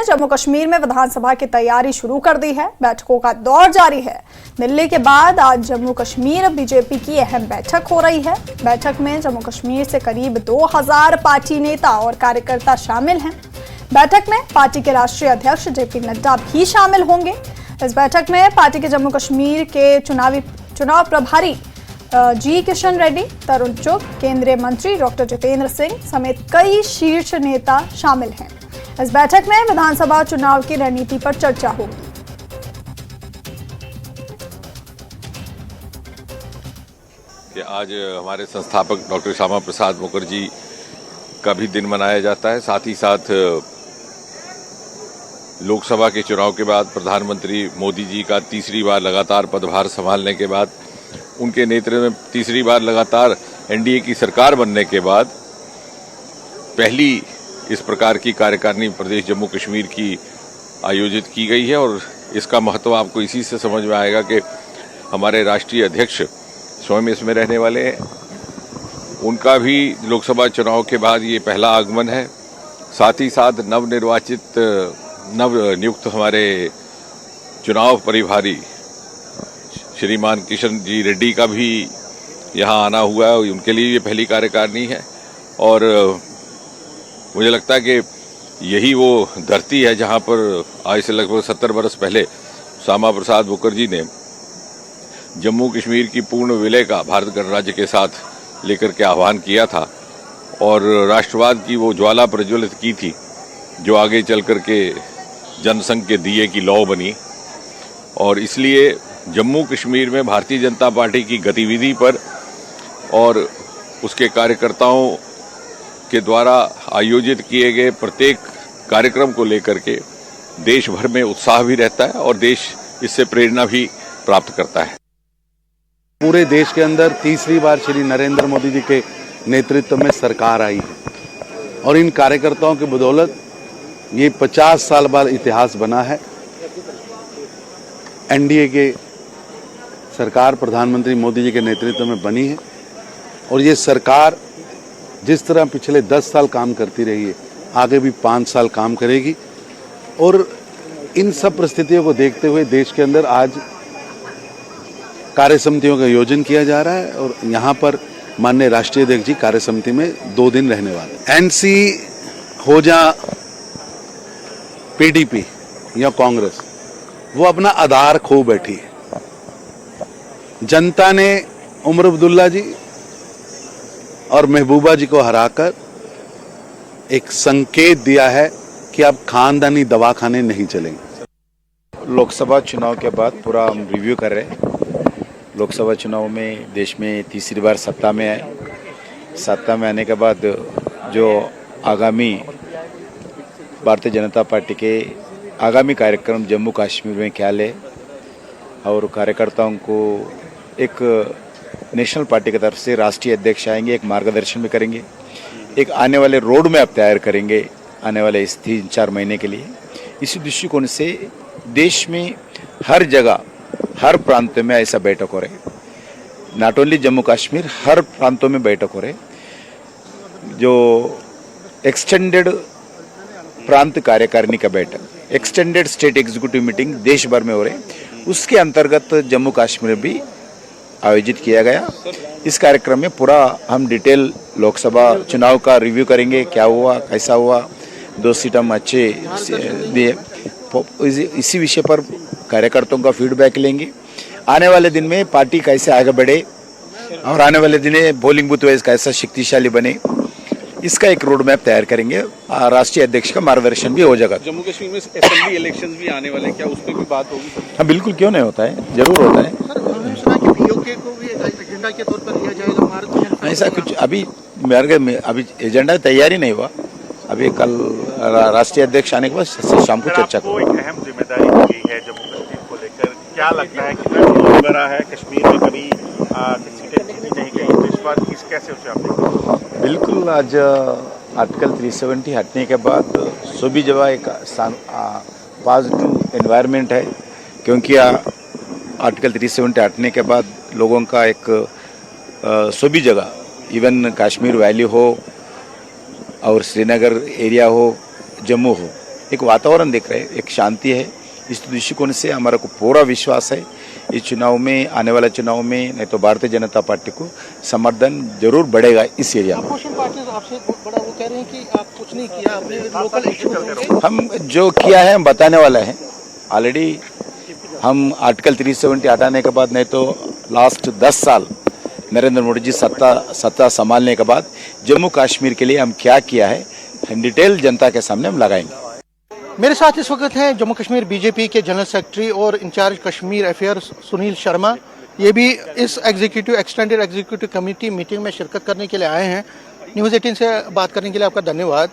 जम्मू कश्मीर में विधानसभा की तैयारी शुरू कर दी है। बैठकों का दौर जारी है। दिल्ली के बाद आज जम्मू कश्मीर बीजेपी की अहम बैठक हो रही है। बैठक में जम्मू कश्मीर से करीब 2000 पार्टी नेता और कार्यकर्ता शामिल हैं। बैठक में पार्टी के राष्ट्रीय अध्यक्ष जेपी नड्डा भी शामिल होंगे। इस बैठक में पार्टी के जम्मू कश्मीर के चुनाव प्रभारी जी किशन रेड्डी, तरुण चुग, केंद्रीय मंत्री डॉक्टर जितेंद्र सिंह समेत कई शीर्ष नेता शामिल हैं। इस बैठक में विधानसभा चुनाव की रणनीति पर चर्चा होगी। कि आज हमारे संस्थापक डॉक्टर श्यामा प्रसाद मुखर्जी का भी दिन मनाया जाता है। साथ ही साथ लोकसभा के चुनाव के बाद प्रधानमंत्री मोदी जी का तीसरी बार लगातार पदभार संभालने के बाद, उनके नेतृत्व में तीसरी बार लगातार एनडीए की सरकार बनने के बाद पहली इस प्रकार की कार्यकारिणी प्रदेश जम्मू कश्मीर की आयोजित की गई है। और इसका महत्व आपको इसी से समझ में आएगा कि हमारे राष्ट्रीय अध्यक्ष स्वयं इसमें रहने वाले हैं। उनका भी लोकसभा चुनाव के बाद ये पहला आगमन है। साथ ही साथ नवनियुक्त हमारे चुनाव प्रभारी श्रीमान किशन जी रेड्डी का भी यहाँ आना हुआ है। उनके लिए ये पहली कार्यकारिणी है और मुझे लगता है कि यही वो धरती है जहाँ पर आज से लगभग 70 वर्ष पहले श्यामा प्रसाद मुखर्जी ने जम्मू कश्मीर की पूर्ण विलय का भारत गणराज्य के साथ लेकर के आह्वान किया था और राष्ट्रवाद की वो ज्वाला प्रज्वलित की थी जो आगे चल कर के जनसंघ के दिए की लौ बनी। और इसलिए जम्मू कश्मीर में भारतीय जनता पार्टी की गतिविधि पर और उसके कार्यकर्ताओं के द्वारा आयोजित किए गए प्रत्येक कार्यक्रम को लेकर के देश भर में उत्साह भी रहता है और देश इससे प्रेरणा भी प्राप्त करता है। पूरे देश के अंदर तीसरी बार श्री नरेंद्र मोदी जी के नेतृत्व में सरकार आई है और इन कार्यकर्ताओं की बदौलत ये 50 साल बाद इतिहास बना है। एनडीए के सरकार प्रधानमंत्री मोदी जी के नेतृत्व में बनी है और ये सरकार जिस तरह पिछले 10 साल काम करती रही है, आगे भी 5 साल काम करेगी। और इन सब परिस्थितियों को देखते हुए देश के अंदर आज कार्य समितियों का आयोजन किया जा रहा है और यहाँ पर माननीय राष्ट्रीय अध्यक्ष जी कार्य समिति में 2 दिन रहने वाले। एनसी हो जा पीडीपी या कांग्रेस, वो अपना आधार खो बैठी है। जनता ने उमर अब्दुल्ला जी और महबूबा जी को हराकर एक संकेत दिया है कि अब खानदानी दवाखाने नहीं चलेंगे। लोकसभा चुनाव के बाद पूरा हम रिव्यू कर रहे हैं। लोकसभा चुनाव में देश में तीसरी बार सत्ता में आए। सत्ता में आने के बाद जो आगामी भारतीय जनता पार्टी के आगामी कार्यक्रम जम्मू कश्मीर में क्या ले और कार्यकर्ताओं को एक नेशनल पार्टी की तरफ से राष्ट्रीय अध्यक्ष आएंगे, एक मार्गदर्शन भी करेंगे, एक आने वाले रोड मैप तैयार करेंगे आने वाले इस 3-4 महीने के लिए। इसी दृष्टिकोण से देश में हर जगह हर प्रांत में ऐसा बैठक हो रहे। नॉट ओनली जम्मू कश्मीर, हर प्रांतों में बैठक हो रहे। जो एक्सटेंडेड प्रांत कार्यकारिणी का बैठक, एक्सटेंडेड स्टेट एग्जीक्यूटिव मीटिंग देश भर में हो रहे, उसके अंतर्गत जम्मू कश्मीर भी आयोजित किया गया। इस कार्यक्रम में पूरा हम डिटेल लोकसभा चुनाव का रिव्यू करेंगे, क्या हुआ, कैसा हुआ, 2 सीट हम अच्छे दिए। इसी विषय पर कार्यकर्ताओं का फीडबैक लेंगे। आने वाले दिन में पार्टी कैसे आगे बढ़े और आने वाले दिन में पोलिंग बूथ वाइज कैसा शक्तिशाली बने, इसका एक रोड मैप तैयार करेंगे। राष्ट्रीय अध्यक्ष का मार्गदर्शन भी हो जाएगा। जम्मू कश्मीर में असेंबली इलेक्शंस भी आने वाले, क्या उस पर भी बात होगी? हाँ बिल्कुल, क्यों नहीं होता है, जरूर होता है। को भी एजेंडा के तौर पर लिया जाएगा। ऐसा कुछ अभी एजेंडा तैयारी नहीं हुआ। अभी कल राष्ट्रीय अध्यक्ष आने के बाद शाम को चर्चा को एक अहम जिम्मेदारी दी गई है जम्मू कश्मीर को लेकर। क्या लगता है कितना बड़ा है कश्मीर में, कभी सीटें जीती नहीं गई, तो इस बात की कैसे उसे आप देखते? बिल्कुल, आज आर्टिकल 370 हटने के बाद सभी जगह एक पॉजिटिव एनवायरनमेंट है, क्योंकि आर्टिकल 370 हटने के बाद लोगों का एक सभी जगह, इवन कश्मीर वैली हो और श्रीनगर एरिया हो, जम्मू हो, एक वातावरण देख रहे हैं, एक शांति है। इस दृष्टिकोण से हमारा को पूरा विश्वास है इस चुनाव में, आने वाले चुनाव में नहीं तो भारतीय जनता पार्टी को समर्थन जरूर बढ़ेगा इस एरिया में। अपोजिशन पार्टी आपसे बड़ा वो कह रहे हैं कि आप कुछ नहीं किया, आपने लोकल इश्यू होंगे। हम जो किया है हम बताने वाला है। ऑलरेडी हम आर्टिकल 370 हटाने के बाद नहीं तो लास्ट 10 साल नरेंद्र मोदी जी सत्ता संभालने के बाद जम्मू कश्मीर के लिए हम क्या किया है इन डिटेल जनता के सामने हम लगाएंगे। मेरे साथ इस वक्त हैं जम्मू कश्मीर बीजेपी के जनरल सेक्रेटरी और इंचार्ज कश्मीर अफेयर्स सुनील शर्मा। ये भी इस एक्सटेंडेड एग्जीक्यूटिव कमेटी मीटिंग में शिरकत करने के लिए आए हैं। न्यूज़ 18 से बात करने के लिए आपका धन्यवाद।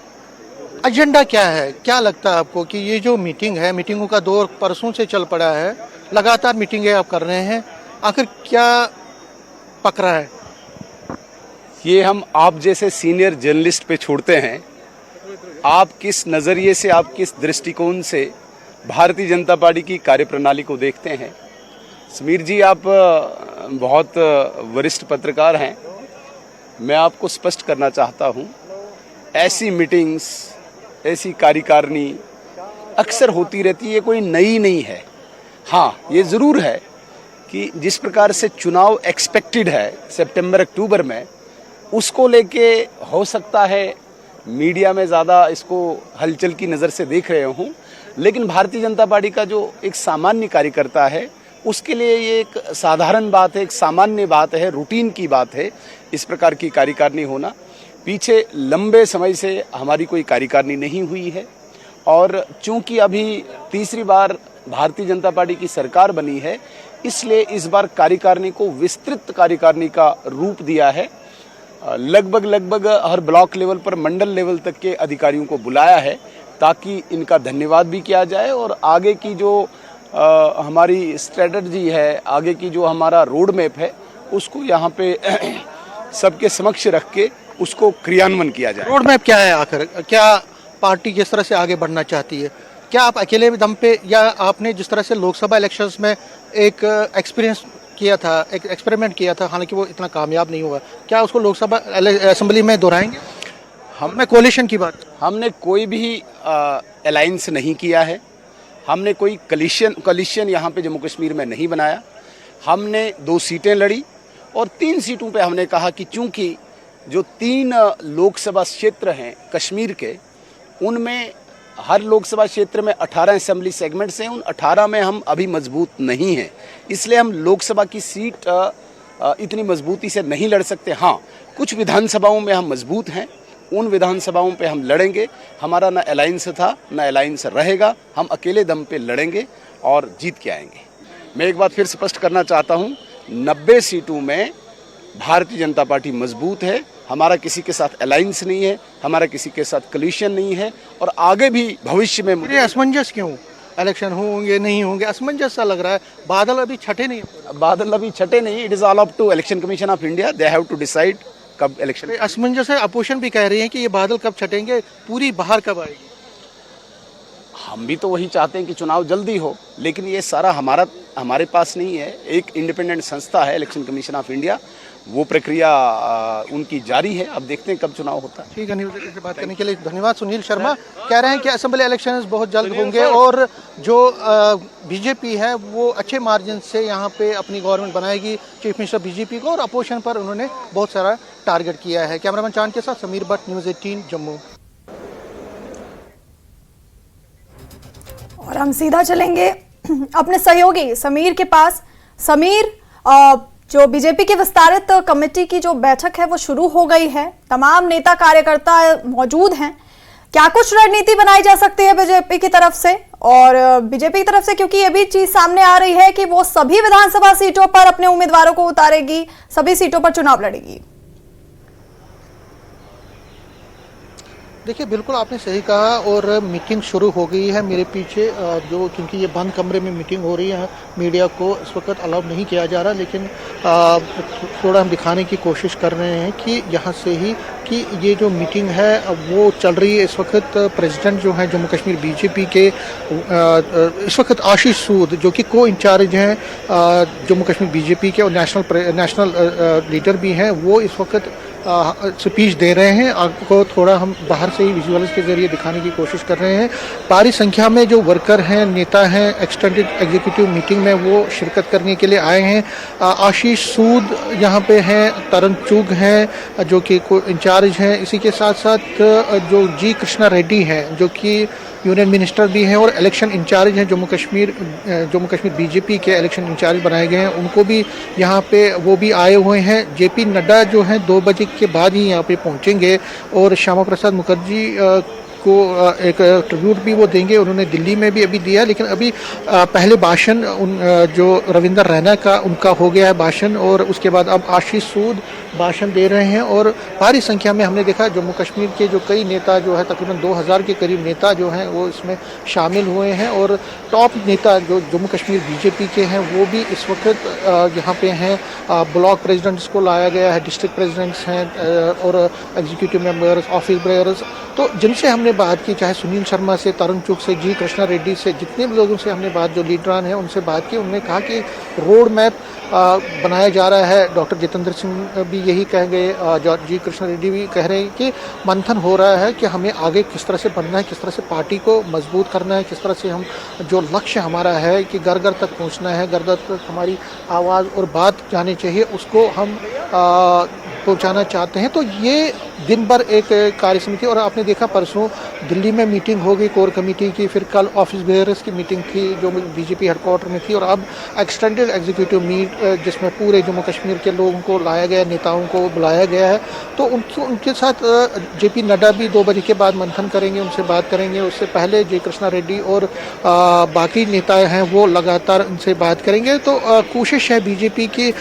एजेंडा क्या है, क्या लगता है आपको कि ये जो मीटिंग है, मीटिंगों का दौर परसों से चल पड़ा है, लगातार मीटिंगें आप कर रहे हैं, आखिर क्या पक रहा है? ये हम आप जैसे सीनियर जर्नलिस्ट पे छोड़ते हैं। आप किस नज़रिए से, आप किस दृष्टिकोण से भारतीय जनता पार्टी की कार्यप्रणाली को देखते हैं? समीर जी, आप बहुत वरिष्ठ पत्रकार हैं। मैं आपको स्पष्ट करना चाहता हूं, ऐसी मीटिंग्स, ऐसी कार्यकारिणी अक्सर होती रहती है, कोई नई नहीं है। हाँ, ये ज़रूर है कि जिस प्रकार से चुनाव एक्सपेक्टेड है सितंबर अक्टूबर में, उसको लेके हो सकता है मीडिया में ज़्यादा इसको हलचल की नज़र से देख रहे हूँ, लेकिन भारतीय जनता पार्टी का जो एक सामान्य कार्यकर्ता है उसके लिए ये एक साधारण बात है, एक सामान्य बात है, रूटीन की बात है इस प्रकार की कार्यकारिणी होना। पीछे लंबे समय से हमारी कोई कार्यकारिणी नहीं हुई है और चूंकि अभी तीसरी बार भारतीय जनता पार्टी की सरकार बनी है, इसलिए इस बार कार्यकारिणी को विस्तृत कार्यकारिणी का रूप दिया है। लगभग हर ब्लॉक लेवल पर मंडल लेवल तक के अधिकारियों को बुलाया है ताकि इनका धन्यवाद भी किया जाए और आगे की जो हमारी स्ट्रेटजी है, आगे की जो हमारा रोड मैप है, उसको यहाँ पे सबके समक्ष रख के उसको क्रियान्वयन किया जाए। रोड मैप क्या है आखिर? क्या पार्टी किस तरह से आगे बढ़ना चाहती है? क्या आप अकेले दम पे, या आपने जिस तरह से लोकसभा इलेक्शंस में एक एक्सपीरियंस किया था, एक एक्सपेरिमेंट किया था, हालांकि वो इतना कामयाब नहीं हुआ, क्या उसको लोकसभा असेंबली में दोहराएंगे? हमने कोalition की बात, हमने कोई भी अलायंस नहीं किया है, हमने कोई कोलिशन यहाँ पे जम्मू कश्मीर में नहीं बनाया। हमने 2 सीटें लड़ी और 3 सीटों पे हमने कहा कि चूंकि जो 3 लोकसभा क्षेत्र हैं कश्मीर के, उनमें हर लोकसभा क्षेत्र में 18 असेंबली सेगमेंट्स हैं, उन 18 में हम अभी मजबूत नहीं हैं, इसलिए हम लोकसभा की सीट इतनी मजबूती से नहीं लड़ सकते। हाँ, कुछ विधानसभाओं में हम मजबूत हैं, उन विधानसभाओं पे हम लड़ेंगे। हमारा ना अलायंस था, ना अलायंस रहेगा, हम अकेले दम पे लड़ेंगे और जीत के आएंगे। मैं एक बात फिर स्पष्ट करना चाहता हूँ, 90 सीटों में भारतीय जनता पार्टी मजबूत है, हमारा किसी के साथ अलायंस नहीं है, हमारा किसी के साथ कोलिशन नहीं है और आगे भी भविष्य में। ये असमंजस क्यों? इलेक्शन होंगे नहीं होंगे, असमंजस सा लग रहा है। बादल अभी छटे नहीं। बादल अभी छटे नहीं। It is all up to Election Commission of India, they have to decide कब इलेक्शन। असमंजस है। अपोजिशन भी कह रही है कि ये बादल कब छटेंगे, पूरी बाहर कब आएगी? हम भी तो वही चाहते हैं कि चुनाव जल्दी हो, लेकिन ये सारा हमारे पास नहीं है। एक इंडिपेंडेंट संस्था है इलेक्शन कमीशन ऑफ इंडिया, वो प्रक्रिया उनकी जारी है। अब देखते हैं कब चुनाव होता है। ठीक है, न्यूज़ 18 से बात करने के लिए धन्यवाद। सुनील शर्मा कह रहे हैं कि असेंबली इलेक्शंस बहुत जल्द होंगे और जो बीजेपी है वो अच्छे मार्जिन से यहाँ पे अपनी गवर्नमेंट बनाएगी। चीफ मिनिस्टर बीजेपी को और अपोजिशन पर उन्होंने बहुत सारा टारगेट किया है। कैमरामैन चांद के साथ समीर भट्ट, न्यूज़ 18 जम्मू। और हम सीधा चलेंगे अपने सहयोगी समीर के पास। समीर, जो बीजेपी की विस्तारित कमेटी की जो बैठक है वो शुरू हो गई है, तमाम नेता कार्यकर्ता मौजूद हैं। क्या कुछ रणनीति बनाई जा सकती है बीजेपी की तरफ से? और बीजेपी की तरफ से क्योंकि ये भी चीज सामने आ रही है कि वो सभी विधानसभा सीटों पर अपने उम्मीदवारों को उतारेगी, सभी सीटों पर चुनाव लड़ेगी। देखिए, बिल्कुल आपने सही कहा और मीटिंग शुरू हो गई है मेरे पीछे। जो क्योंकि ये बंद कमरे में मीटिंग हो रही है, मीडिया को इस वक्त अलाउ नहीं किया जा रहा, लेकिन थोड़ा हम दिखाने की कोशिश कर रहे हैं कि यहाँ से ही कि ये जो मीटिंग है वो चल रही है। इस वक्त प्रेसिडेंट जो हैं जम्मू कश्मीर बीजेपी के इस वक्त आशीष सूद, जो कि को इंचार्ज हैं जम्मू कश्मीर बीजेपी के और नेशनल लीडर भी हैं, वो इस वक्त स्पीच दे रहे हैं। आपको थोड़ा हम बाहर से ही विजुअल्स के जरिए दिखाने की कोशिश कर रहे हैं। भारी संख्या में जो वर्कर हैं, नेता हैं, एक्सटेंडेड एग्जीक्यूटिव मीटिंग में वो शिरकत करने के लिए आए हैं। आशीष सूद यहाँ पे हैं, तरन चुग हैं जो कि इंचार्ज हैं। इसी के साथ साथ जो जी कृष्णा रेड्डी हैं जो कि यूनियन मिनिस्टर भी हैं और इलेक्शन इंचार्ज हैं, जम्मू कश्मीर बीजेपी के इलेक्शन इंचार्ज बनाए गए हैं, उनको भी यहाँ पे वो भी आए हुए हैं। जेपी नड्डा जो हैं 2 बजे के बाद ही यहाँ पे पहुँचेंगे और श्यामा प्रसाद मुखर्जी को एक ट्रिब्यूट भी वो देंगे। उन्होंने दिल्ली में भी अभी दिया, लेकिन अभी पहले भाषण जो रविंदर रैना का उनका हो गया है भाषण, और उसके बाद अब आशीष सूद भाषण दे रहे हैं। और भारी संख्या में हमने देखा जम्मू कश्मीर के जो कई नेता जो है, तकरीबन 2000 के करीब नेता जो हैं वो इसमें शामिल हुए हैं। और टॉप नेता जो जम्मू कश्मीर बीजेपी के हैं वो भी इस वक्त यहाँ पे हैं। ब्लॉक प्रेसिडेंट्स को लाया गया है, डिस्ट्रिक्ट प्रेसिडेंट्स हैं और एग्जीक्यूटिव मेंबर्स, ऑफिस बेयर्स। तो जिनसे हमने बात की, चाहे सुनील शर्मा से, तरन चुग से, जी कृष्णा रेड्डी से, जितने भी लोगों से हमने बात, जो लीडरान हैं उनसे बात की, उन्होंने कहा कि रोड मैप बनाया जा रहा है। डॉक्टर जितेंद्र सिंह भी यही कह गए, जी कृष्णा रेड्डी भी कह रहे हैं कि मंथन हो रहा है कि हमें आगे किस तरह से बढ़ना है, किस तरह से पार्टी को मजबूत करना है, किस तरह से हम जो लक्ष्य हमारा है कि घर घर तक पहुंचना है, घर घर तक हमारी आवाज़ और बात जानी चाहिए, उसको हम पहुंचाना चाहते हैं। तो ये दिन भर एक कार्य समिति, और आपने देखा परसों दिल्ली में मीटिंग हो गई कोर कमेटी की, फिर कल ऑफिस बेयरर्स की मीटिंग थी जो बीजेपी हेडक्वार्टर में थी, और अब एक्सटेंडेड एग्जीक्यूटिव मीट जिसमें पूरे जम्मू कश्मीर के लोगों को लाया गया, नेताओं को बुलाया गया है। तो उनके साथ जेपी नड्डा भी 2 बजे के बाद मंथन करेंगे, उनसे बात करेंगे। उससे पहले जी कृष्णा रेड्डी और बाकी नेता हैं वो लगातार उनसे बात करेंगे। तो कोशिश है बीजेपी की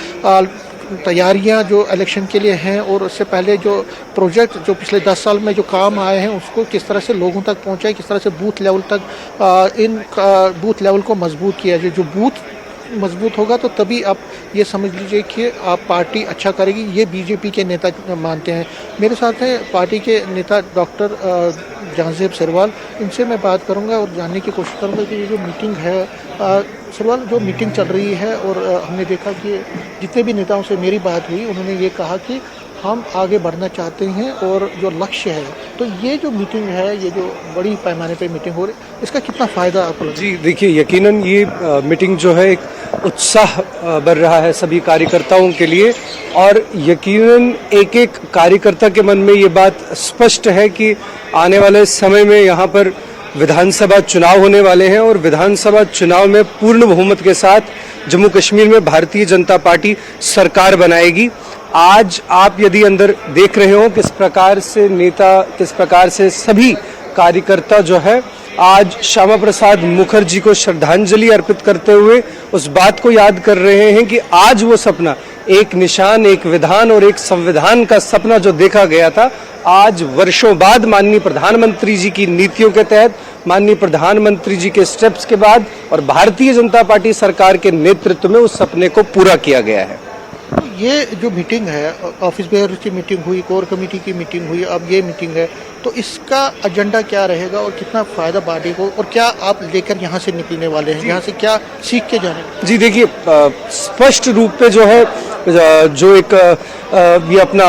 तैयारियां जो इलेक्शन के लिए हैं, और उससे पहले जो प्रोजेक्ट जो पिछले 10 साल में जो काम आए हैं उसको किस तरह से लोगों तक पहुंचाए, किस तरह से बूथ लेवल तक इन बूथ लेवल को मजबूत किया जाए। जो बूथ मजबूत होगा तो तभी आप ये समझ लीजिए कि आप पार्टी अच्छा करेगी, ये बीजेपी के नेता मानते हैं। मेरे साथ हैं पार्टी के नेता डॉक्टर जहांजेब सरवाल, इनसे मैं बात करूंगा और जानने की कोशिश करूंगा कि ये जो मीटिंग है, सरवाल जो मीटिंग चल रही है, और हमने देखा कि जितने भी नेताओं से मेरी बात हुई उन्होंने ये कहा कि हम आगे बढ़ना चाहते हैं और जो लक्ष्य है, तो ये जो मीटिंग है, ये जो बड़ी पैमाने पे मीटिंग हो रही है, इसका कितना फ़ायदा आपको लगता है? जी देखिए, यकीनन ये मीटिंग जो है एक उत्साह बढ़ रहा है सभी कार्यकर्ताओं के लिए, और यकीनन एक एक कार्यकर्ता के मन में ये बात स्पष्ट है कि आने वाले समय में यहाँ पर विधानसभा चुनाव होने वाले हैं, और विधानसभा चुनाव में पूर्ण बहुमत के साथ जम्मू कश्मीर में भारतीय जनता पार्टी सरकार बनाएगी। आज आप यदि अंदर देख रहे हो किस प्रकार से नेता, किस प्रकार से सभी कार्यकर्ता जो है आज श्यामा प्रसाद मुखर्जी को श्रद्धांजलि अर्पित करते हुए उस बात को याद कर रहे हैं कि आज वो सपना, एक निशान, एक विधान और एक संविधान का सपना जो देखा गया था, आज वर्षों बाद माननीय प्रधानमंत्री जी की नीतियों के तहत, माननीय प्रधानमंत्री जी के स्टेप्स के बाद और भारतीय जनता पार्टी सरकार के नेतृत्व में उस सपने को पूरा किया गया है। ये जो मीटिंग है, ऑफिस बेयर की मीटिंग हुई, कोर कमेटी की मीटिंग हुई, अब ये मीटिंग है, तो इसका एजेंडा क्या रहेगा और कितना फायदा पार्टी को, और क्या आप लेकर यहाँ से निकलने वाले हैं, यहाँ से क्या सीख के जाने? जी देखिए, स्पष्ट रूप पे जो है जो एक ये अपना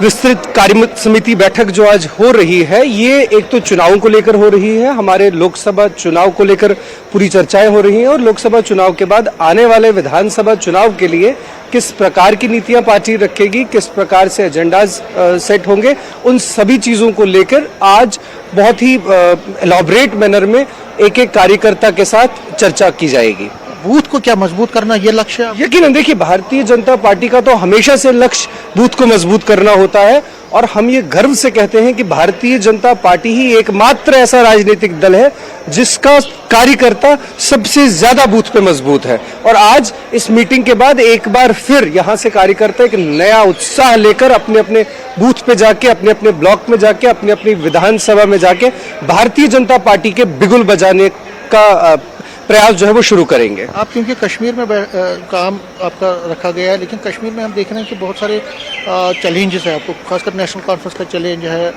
विस्तृत कार्य समिति बैठक जो आज हो रही है, ये एक तो चुनावों को लेकर हो रही है, हमारे लोकसभा चुनाव को लेकर पूरी चर्चाएं हो रही हैं, और लोकसभा चुनाव के बाद आने वाले विधानसभा चुनाव के लिए किस प्रकार की नीतियां पार्टी रखेगी, किस प्रकार से एजेंडाज सेट होंगे, उन सभी चीजों को लेकर आज बहुत ही एलॉबरेट मैनर में एक एक कार्यकर्ता के साथ चर्चा की जाएगी। बूथ को क्या मजबूत करना, ये लक्ष्य है? यकीनन देखिए, भारतीय जनता पार्टी का तो हमेशा से लक्ष्य बूथ को मजबूत करना होता है, और हम ये गर्व से कहते हैं कि भारतीय जनता पार्टी ही एकमात्र ऐसा राजनीतिक दल है जिसका कार्यकर्ता सबसे ज्यादा बूथ पे मजबूत है। और आज इस मीटिंग के बाद एक बार फिर यहाँ से कार्यकर्ता एक नया उत्साह लेकर अपने अपने बूथ पे जाके, अपने अपने ब्लॉक में जाके, अपनी अपनी विधानसभा में जाके भारतीय जनता पार्टी के बिगुल बजाने का प्रयास जो है वो शुरू करेंगे। आप क्योंकि कश्मीर में काम आपका रखा गया है, लेकिन कश्मीर में हम देख रहे हैं कि बहुत सारे चैलेंजेस है आपको, खासकर नेशनल कॉन्फ्रेंस का चैलेंज है,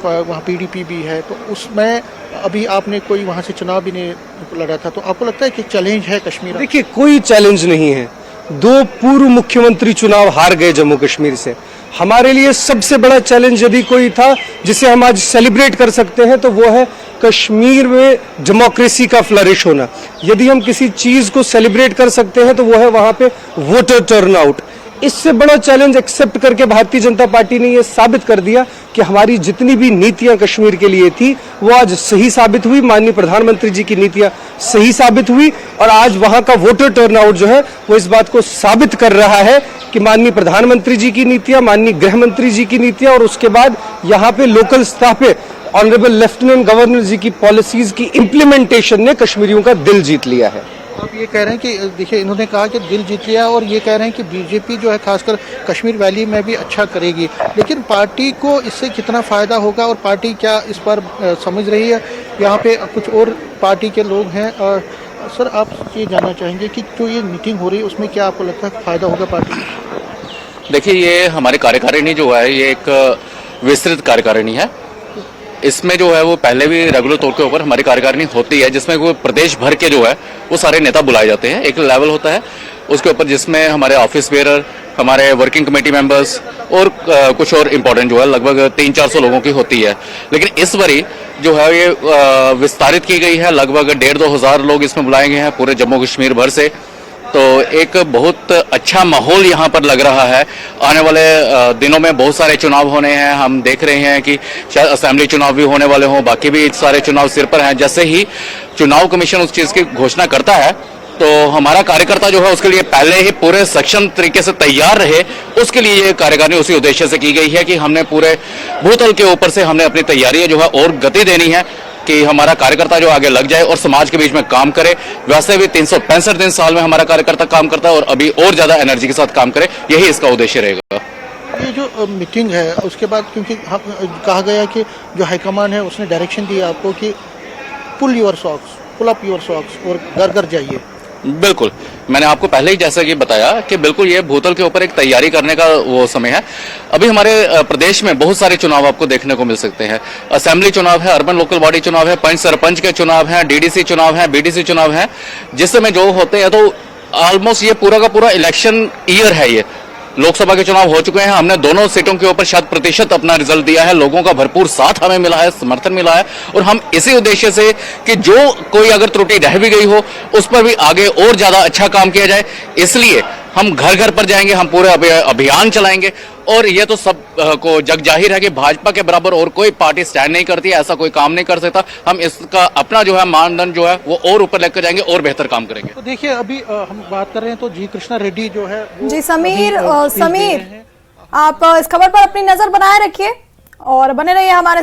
वहाँ पीडीपी भी है, तो उसमें अभी आपने कोई वहाँ से चुनाव भी नहीं लड़ा था, तो आपको लगता है कि चैलेंज है कश्मीर? देखिए, कोई चैलेंज नहीं है। 2 पूर्व मुख्यमंत्री चुनाव हार गए जम्मू कश्मीर से। हमारे लिए सबसे बड़ा चैलेंज यदि कोई था जिसे हम आज सेलिब्रेट कर सकते हैं तो वो है कश्मीर में डेमोक्रेसी का फ्लरिश होना। यदि हम किसी चीज को सेलिब्रेट कर सकते हैं तो वो है वहां पे वोटर टर्नआउट। इससे बड़ा चैलेंज एक्सेप्ट करके भारतीय जनता पार्टी ने यह साबित कर दिया कि हमारी जितनी भी नीतियां कश्मीर के लिए थी वो आज सही साबित हुई। माननीय प्रधानमंत्री जी की नीतियां सही साबित हुई और आज वहां का वोटर टर्नआउट जो है वो इस बात को साबित कर रहा है कि माननीय प्रधानमंत्री जी की नीतियां, माननीय गृह मंत्री जी की नीतियां और उसके बाद यहाँ पे लोकल स्तर पे ऑनरेबल लेफ्टिनेंट गवर्नर जी की पॉलिसीज की इम्प्लीमेंटेशन ने कश्मीरियों का दिल जीत लिया है। आप ये कह रहे हैं कि देखिए इन्होंने कहा कि दिल जीत लिया और ये कह रहे हैं कि बीजेपी जो है खासकर कश्मीर वैली में भी अच्छा करेगी, लेकिन पार्टी को इससे कितना फ़ायदा होगा और पार्टी क्या इस पर समझ रही है? यहाँ पे कुछ और पार्टी के लोग हैं। सर आप ये जानना चाहेंगे कि जो ये मीटिंग हो रही है उसमें क्या आपको लगता है फ़ायदा होगा पार्टी को? देखिए, ये हमारी कार्यकारिणी जो है ये एक विस्तृत कार्यकारिणी है। इसमें जो है वो पहले भी रेगुलर तौर के ऊपर हमारी कार्यकारिणी होती है जिसमें वो प्रदेश भर के जो है वो सारे नेता बुलाए जाते हैं। एक लेवल होता है उसके ऊपर जिसमें हमारे ऑफिस बेयरर, हमारे वर्किंग कमेटी मेंबर्स और कुछ और इम्पोर्टेंट जो है लगभग 300-400 लोगों की होती है। लेकिन इस बारी जो है ये विस्तारित की गई है, लगभग 1,500-2 हज़ार लोग इसमें बुलाए गए हैं पूरे जम्मू कश्मीर भर से। तो एक बहुत अच्छा माहौल यहाँ पर लग रहा है। आने वाले दिनों में बहुत सारे चुनाव होने हैं। हम देख रहे हैं कि शायद असेंबली चुनाव भी होने वाले हों, बाकी भी सारे चुनाव सिर पर हैं। जैसे ही चुनाव कमीशन उस चीज़ की घोषणा करता है तो हमारा कार्यकर्ता जो है उसके लिए पहले ही पूरे सक्षम तरीके से तैयार रहे, उसके लिए ये कार्यकारिणी उसी उद्देश्य से की गई है कि हमने पूरे भूतल के ऊपर से हमने अपनी तैयारी जो है और गति देनी है कि हमारा कार्यकर्ता जो आगे लग जाए और समाज के बीच में काम करे। वैसे भी 365 दिन साल में हमारा कार्यकर्ता काम करता है और अभी और ज्यादा एनर्जी के साथ काम करे, यही इसका उद्देश्य रहेगा। ये जो मीटिंग है उसके बाद क्योंकि कहा गया कि जो हाईकमान है उसने डायरेक्शन दिया आपको कि पुल अप योर सॉक्स और घर घर जाइए। बिल्कुल, मैंने आपको पहले ही जैसा कि बताया कि बिल्कुल ये भूतल के ऊपर एक तैयारी करने का वो समय है। अभी हमारे प्रदेश में बहुत सारे चुनाव आपको देखने को मिल सकते हैं। असेंबली चुनाव है, अर्बन लोकल बॉडी चुनाव है, पंच सरपंच के चुनाव हैं, डीडीसी चुनाव है, बीडीसी चुनाव है। जिस समय जो होते हैं तो ऑलमोस्ट ये पूरा का पूरा इलेक्शन ईयर है। ये लोकसभा के चुनाव हो चुके हैं, हमने दोनों सीटों के ऊपर 100% अपना रिजल्ट दिया है, लोगों का भरपूर साथ हमें मिला है, समर्थन मिला है और हम इसी उद्देश्य से कि जो कोई अगर त्रुटि रह भी गई हो उस पर भी आगे और ज्यादा अच्छा काम किया जाए, इसलिए हम घर घर पर जाएंगे, हम पूरे अभियान चलाएंगे। और ये तो सब को जग जाहिर है कि भाजपा के बराबर और कोई पार्टी स्टैंड नहीं करती है, ऐसा कोई काम नहीं कर सकता। हम इसका अपना जो है मानदंड जो है वो और ऊपर लेकर जाएंगे और बेहतर काम करेंगे। तो देखिए अभी हम बात कर रहे हैं तो जी कृष्णा रेड्डी जो है जी समीर आप इस खबर पर अपनी नजर बनाए रखिए और बने रहिए हमारे